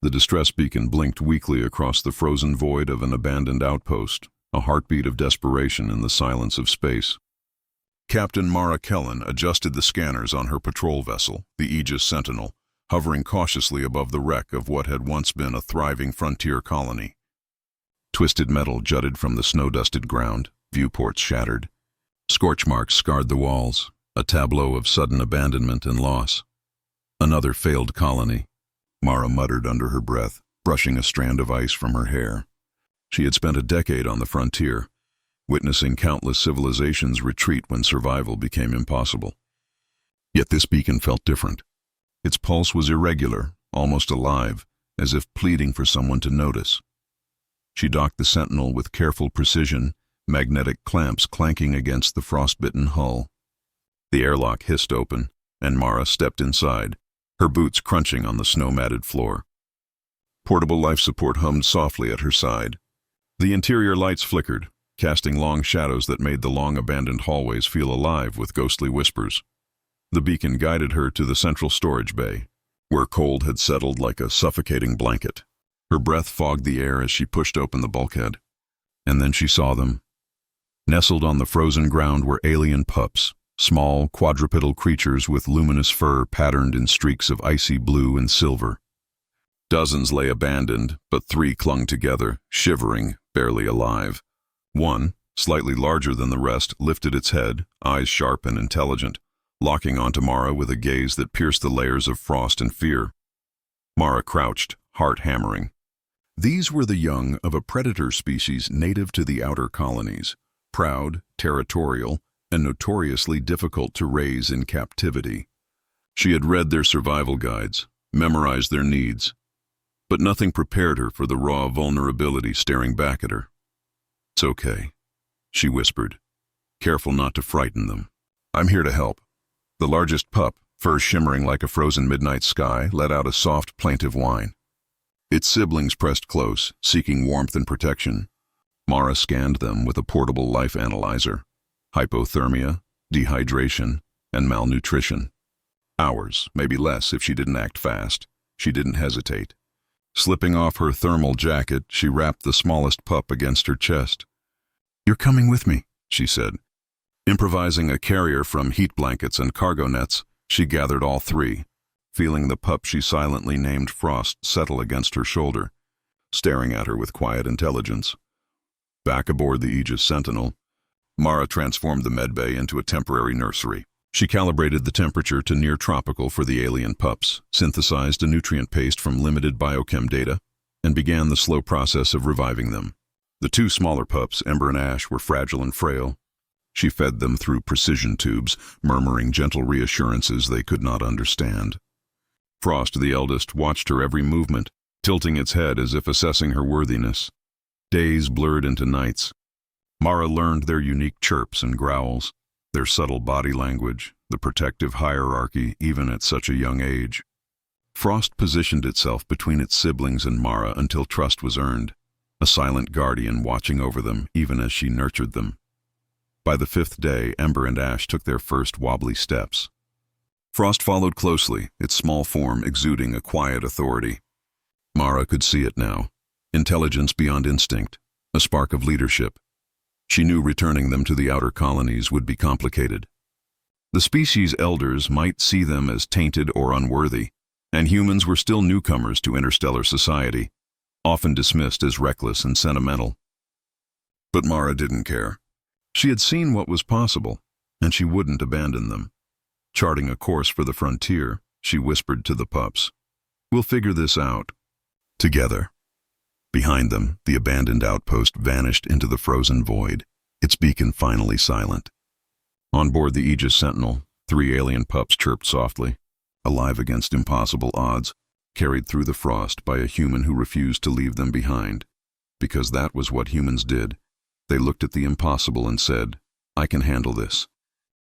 The distress beacon blinked weakly across the frozen void of an abandoned outpost, a heartbeat of desperation in the silence of space. Captain Mara Kellen adjusted the scanners on her patrol vessel, the Aegis Sentinel, hovering cautiously above the wreck of what had once been a thriving frontier colony. Twisted metal jutted from the snow-dusted ground, viewports shattered. Scorch marks scarred the walls, a tableau of sudden abandonment and loss. Another failed colony, Mara muttered under her breath, brushing a strand of ice from her hair. She had spent a decade on the frontier, witnessing countless civilizations retreat when survival became impossible. Yet this beacon felt different. Its pulse was irregular, almost alive, as if pleading for someone to notice. She docked the Sentinel with careful precision, magnetic clamps clanking against the frostbitten hull. The airlock hissed open, and Mara stepped inside, her boots crunching on the snow-matted floor. Portable life support hummed softly at her side. The interior lights flickered, casting long shadows that made the long-abandoned hallways feel alive with ghostly whispers. The beacon guided her to the central storage bay, where cold had settled like a suffocating blanket. Her breath fogged the air as she pushed open the bulkhead. And then she saw them. Nestled on the frozen ground were alien pups, small, quadrupedal creatures with luminous fur patterned in streaks of icy blue and silver. Dozens lay abandoned, but 3 clung together, shivering, barely alive. One, slightly larger than the rest, lifted its head, eyes sharp and intelligent, locking onto Mara with a gaze that pierced the layers of frost and fear. Mara crouched, heart hammering. These were the young of a predator species native to the outer colonies, proud, territorial, and notoriously difficult to raise in captivity. She had read their survival guides, memorized their needs, but nothing prepared her for the raw vulnerability staring back at her. "It's okay," she whispered, careful not to frighten them. "I'm here to help." The largest pup, fur shimmering like a frozen midnight sky, let out a soft, plaintive whine. Its siblings pressed close, seeking warmth and protection. Mara scanned them with a portable life analyzer. Hypothermia, dehydration, and malnutrition. Hours, maybe less if she didn't act fast. She didn't hesitate. Slipping off her thermal jacket, she wrapped the smallest pup against her chest. "You're coming with me," she said. Improvising a carrier from heat blankets and cargo nets, she gathered all 3, feeling the pup she silently named Frost settle against her shoulder, staring at her with quiet intelligence. Back aboard the Aegis Sentinel, Mara transformed the medbay into a temporary nursery. She calibrated the temperature to near tropical for the alien pups, synthesized a nutrient paste from limited biochem data, and began the slow process of reviving them. The 2 smaller pups, Ember and Ash, were fragile and frail. She fed them through precision tubes, murmuring gentle reassurances they could not understand. Frost, the eldest, watched her every movement, tilting its head as if assessing her worthiness. Days blurred into nights. Mara learned their unique chirps and growls, their subtle body language, the protective hierarchy even at such a young age. Frost positioned itself between its siblings and Mara until trust was earned, a silent guardian watching over them even as she nurtured them. By the 5th day, Ember and Ash took their first wobbly steps. Frost followed closely, its small form exuding a quiet authority. Mara could see it now, intelligence beyond instinct, a spark of leadership. She knew returning them to the outer colonies would be complicated. The species' elders might see them as tainted or unworthy, and humans were still newcomers to interstellar society, often dismissed as reckless and sentimental. But Mara didn't care. She had seen what was possible, and she wouldn't abandon them. Charting a course for the frontier, she whispered to the pups, "We'll figure this out. Together." Behind them, the abandoned outpost vanished into the frozen void, its beacon finally silent. On board the Aegis Sentinel, 3 alien pups chirped softly, alive against impossible odds, carried through the frost by a human who refused to leave them behind. Because that was what humans did. They looked at the impossible and said, "I can handle this."